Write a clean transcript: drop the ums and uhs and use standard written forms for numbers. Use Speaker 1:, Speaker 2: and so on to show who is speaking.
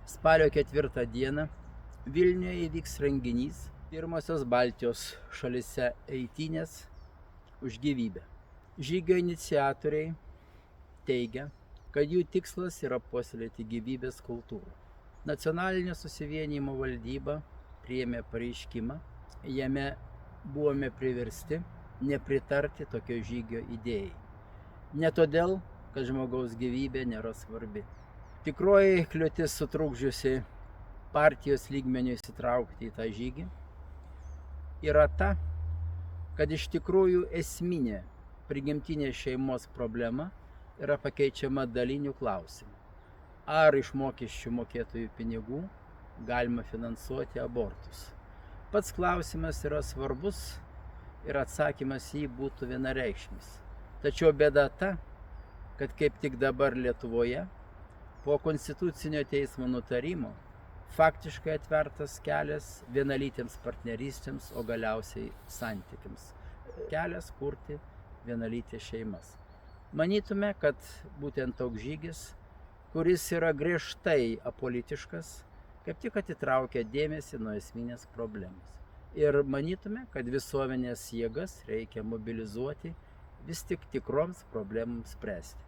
Speaker 1: Spalio 4 dieną Vilniuje įvyks renginys pirmosios Baltijos šalyse eitynės už gyvybę. Žygio iniciatoriai teigia, kad jų tikslas yra puoselėti gyvybės kultūrą. Nacionalinio susivienijimo valdyba priėmė pareiškimą, jame buvome priversti nepritarti tokio žygio idėjai. Ne todėl, kad žmogaus gyvybė nėra svarbi. Tikroji kliūtis sutrukdžiusi partijos lygmeniu įsitraukti į tą žygį yra ta, kad iš tikrųjų esminė prigimtinė šeimos problema yra pakeičiama daliniu klausimu. Ar iš mokesčių mokėtojų pinigų galima finansuoti abortus? Pats klausimas yra svarbus ir atsakymas į jį būtų vienareikšmis. Tačiau bėda ta, kad kaip tik dabar Lietuvoje po Konstitucinio teismo nutarimo faktiškai atvertas kelias vienalytėms partnerystėms, o galiausiai santykiams. Kelias kurti vienalytės šeimas. Manytume, kad būtent toks žygis, kuris yra griežtai apolitiškas, kaip tik atitraukia dėmesį nuo esminės problemos. Ir manytume, kad visuomenės jėgas reikia mobilizuoti vis tik tikroms problemams spręsti.